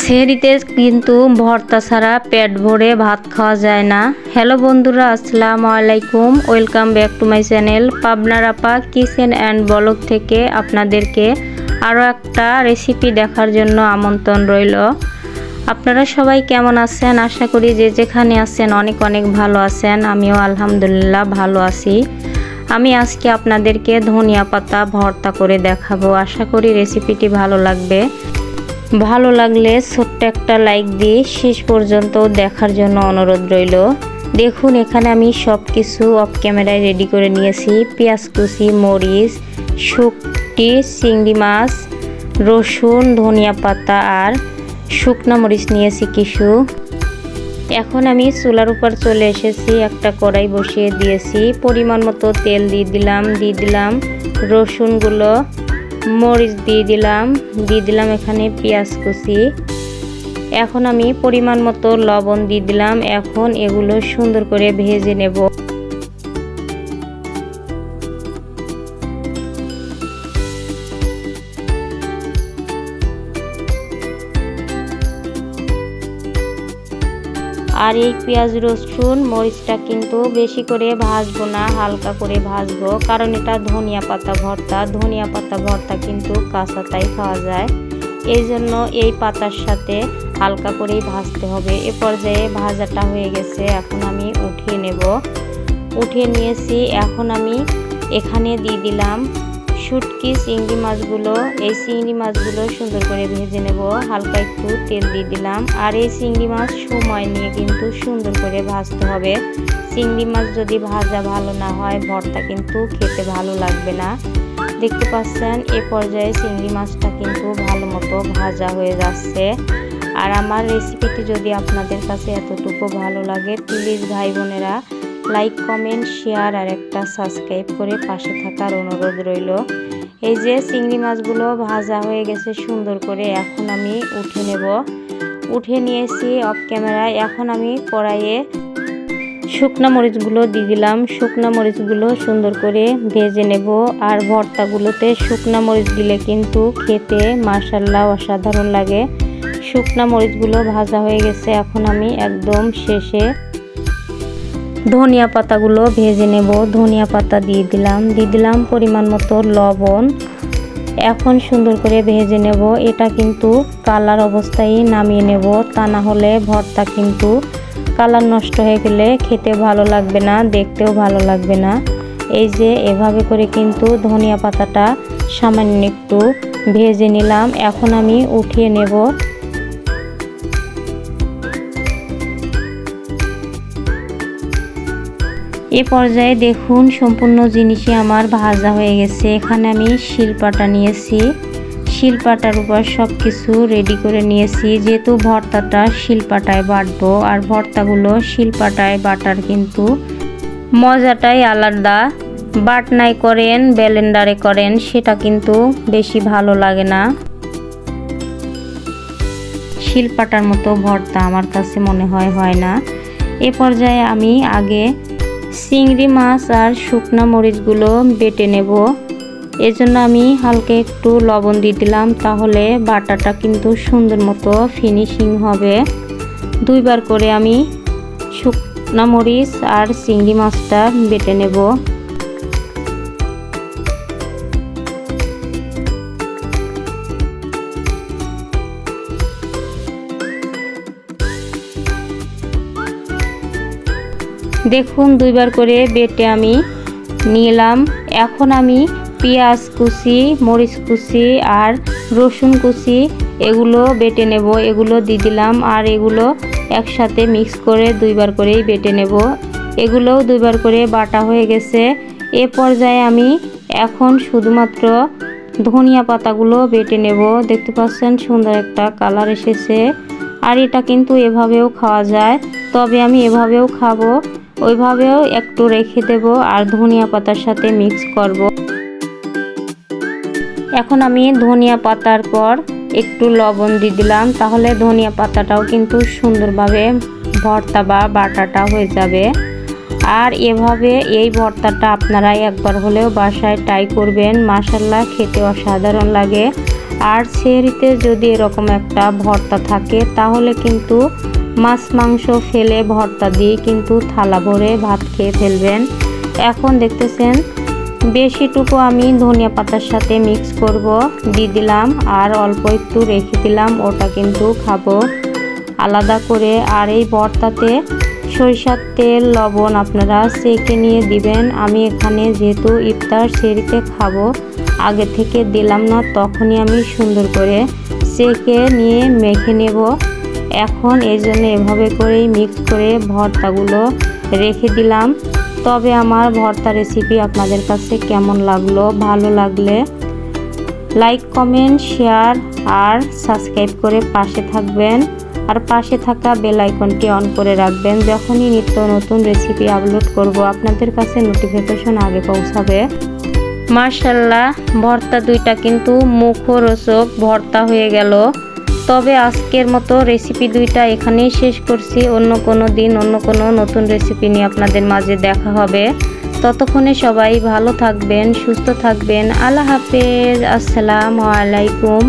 সেহরিতে কিন্তু ভর্তা ছাড়া পেট ভরে ভাত খাওয়া যায় না। হ্যালো বন্ধুরা, আসসালামু আলাইকুম। Welcome back to my channel পাবনার আপা কিচেন অ্যান্ড ব্লগ থেকে আপনাদেরকে আরও একটা রেসিপি দেখার জন্য আমন্ত্রণ রইল। আপনারা সবাই কেমন আছেন? আশা করি যে যেখানে আছেন অনেক অনেক ভালো আছেন। আমিও আলহামদুলিল্লাহ ভালো আছি। আমি আজকে আপনাদেরকে ধনিয়া পাতা ভর্তা করে দেখাবো। আশা করি রেসিপিটি ভালো লাগবে। ভালো লাগলে ছোট্ট একটা লাইক দিয়ে শেষ পর্যন্ত দেখার জন্য অনুরোধ রইল। দেখুন, এখানে আমি সব কিছু অফ ক্যামেরায় রেডি করে নিয়েছি। পেঁয়াজ কুচি, মরিচ, শুকটি, চিংড়ি মাছ, রসুন, ধনিয়া পাতা আর শুকনো মরিচ নিয়েছি কিছু। এখন আমি চুলার উপর চলে এসেছি। একটা কড়াই বসিয়ে দিয়েছি। পরিমাণ মতো তেল দিয়ে দিলাম রসুনগুলো, মরিচ দিয়ে দিলাম এখানে পেঁয়াজ কুচি। এখন আমি পরিমাণ মতো লবণ দিয়ে দিলাম। এখন এগুলো সুন্দর করে ভেজে নেব। আর এই পেঁয়াজ রসুন মরিচটা কিন্তু বেশি করে ভাজবো না, হালকা করে ভাজবো, কারণ এটা ধনিয়া পাতা ভর্তা। ধনিয়া পাতা ভর্তা কিন্তু কাঁচাটাই খাওয়া যায়, এই জন্য এই পাতার সাথে হালকা করেই ভাজতে হবে। এ পর্যায়ে ভাজাটা হয়ে গেছে। এখন আমি উঠিয়ে নিয়েছি। এখন আমি এখানে দিয়ে দিলাম শুটকি চিংড়ি মাছগুলো। এই চিংড়ি মাছগুলো সুন্দর করে ভেজে নেব। হালকা একটু তেল দিয়ে দিলাম। আর এই চিংড়ি মাছ সময় নিয়ে কিন্তু সুন্দর করে ভাজতে হবে। চিংড়ি মাছ যদি ভাজা ভালো না হয় ভর্তা কিন্তু খেতে ভালো লাগবে না। দেখতে পাচ্ছেন এ পর্যায়ে চিংড়ি মাছটা কিন্তু ভালো মতো ভাজা হয়ে যাচ্ছে। আর আমার রেসিপিটি যদি আপনাদের কাছে এতটুকু ভালো লাগে, প্লিজ ভাই বোনেরা লাইক, কমেন্ট, শেয়ার আর একটা সাবস্ক্রাইব করে পাশে থাকার অনুরোধ রইল। এই যে চিংড়ি মাছগুলো ভাজা হয়ে গেছে সুন্দর করে। এখন আমি উঠে নিয়েছি অফ ক্যামেরায়। এখন আমি কড়াইয়ে শুকনো মরিচগুলো দিয়ে দিলাম। শুকনো মরিচগুলো সুন্দর করে ভেজে নেব। আর ভর্তাগুলোতে শুকনো মরিচ দিলে কিন্তু খেতে মাশাআল্লাহ অসাধারণ লাগে। শুকনো মরিচগুলো ভাজা হয়ে গেছে। এখন আমি একদম শেষে ধনিয়া পাতাগুলো ভেজে নেব। ধনিয়া পাতা দিয়ে দিলাম পরিমাণ মতো লবণ। এখন সুন্দর করে ভেজে নেব। এটা কিন্তু কালার অবস্থায় নামিয়ে নেব, তা না হলে ভর্তা কিন্তু কালার নষ্ট হয়ে গেলে খেতে ভালো লাগবে না, দেখতেও ভালো লাগবে না। এই যে এভাবে করে কিন্তু ধনিয়া পাতাটা সামান্য একটু ভেজে নিলাম। এখন আমি উঠিয়ে নেব। এ পর্যায়ে দেখুন সম্পূর্ণ জিনিসই আমার ভাজা হয়ে গেছে। এখানে আমি শিলপাটা নিয়েছি। শিলপাটার উপর সব কিছু রেডি করে নিয়েছি, যেহেতু ভর্তাটা শিলপাটায় বাটবো। আর ভর্তাগুলো শিলপাটায় বাটার কিন্তু মজাটাই আলাদা। বাটনায় করেন, ব্লেন্ডারে করেন, সেটা কিন্তু বেশি ভালো লাগে না। শিলপাটার মতো ভর্তা আমার কাছে মনে হয় না। এ পর্যায়ে আমি আগে চিংড়ি মাছ আর শুকনো মরিচগুলো বেটে নেব। এজন্য আমি হালকা একটু লবণ দিয়ে দিলাম, তাহলে বাটাটা কিন্তু সুন্দর মতো ফিনিশিং হবে। দুইবার করে আমি শুকনো মরিচ আর চিংড়ি মাছটা বেটে নেব। দেখুন দুইবার করে বেটে আমি নিলাম। এখন আমি পেঁয়াজ কুচি, মরিচ কুচি আর রসুন কুচি এগুলো বেটে নেব। এগুলো দিয়ে দিলাম। আর এগুলো একসাথে মিক্স করে দুইবার করেই বেটে নেব। এগুলোও দুইবার করে বাটা হয়ে গেছে। এ পর্যায়ে আমি এখন শুধুমাত্র ধনিয়া পাতাগুলো বেটে নেব। দেখতে পাচ্ছেন সুন্দর একটা কালার এসেছে। আর এটা কিন্তু এভাবেও খাওয়া যায়, তবে আমি এভাবেও খাবো, ওইভাবেও একটু রেখে দেব আর ধনিয়া পাতার সাথে মিক্স করব। এখন আমি ধনিয়া পাতার পর একটু লবণ দিয়ে দিলাম, তাহলে ধনিয়া পাতাটাও কিন্তু সুন্দরভাবে ভর্তা বা বাটাটা হয়ে যাবে। আর এভাবে এই ভর্তাটা আপনারা একবার হলেও বাসায় ট্রাই করবেন। মাশাআল্লাহ খেতে অসাধারণ লাগে। আর সেহরিতে যদি এরকম একটা ভর্তা থাকে তাহলে কিন্তু মাছ মাংস ফেলে ভর্তা দিয়ে কিন্তু থালা ভরে ভাত খেয়ে ফেলবেন। এখন দেখতেছেন বেশিটুকু আমি ধনিয়া পাতার সাথে মিক্স করব, দিয়ে দিলাম আর অল্প একটু রেখে দিলাম, ওটা কিন্তু খাবো আলাদা করে। আর এই ভর্তাতে সরিষার তেল লবণ আপনারা সেকে নিয়ে দিবেন। আমি এখানে যেহেতু ইফতার সেহরিতে খাবো আগে থেকে দিলাম না, তখনই আমি সুন্দর করে সেকে নিয়ে মেখে নেব। এখন এই জন্য এভাবে করেই মিক্স করে ভর্তাগুলো রেখে দিলাম। তবে আমার ভর্তা রেসিপি আপনাদের কাছে কেমন লাগলো, ভালো লাগলে লাইক কমেন্ট শেয়ার আর সাবস্ক্রাইব করে পাশে থাকবেন। আর পাশে থাকা বেল আইকনটি অন করে রাখবেন, যখনই নিত্য নতুন রেসিপি আপলোড করব আপনাদের কাছে নোটিফিকেশন আগে পৌঁছাবে। মাশাআল্লাহ, ভর্তা দুইটা কিন্তু মুখরোচক ভর্তা হয়ে গেল। তবে আজকের মতো রেসিপি দুইটা এখানেই শেষ করছি। অন্য কোনো দিন অন্য কোনো নতুন রেসিপি নিয়ে আপনাদের মাঝে দেখা হবে। ততক্ষণে সবাই ভালো থাকবেন, সুস্থ থাকবেন। আল্লাহ হাফেজ, আসসালামু আলাইকুম।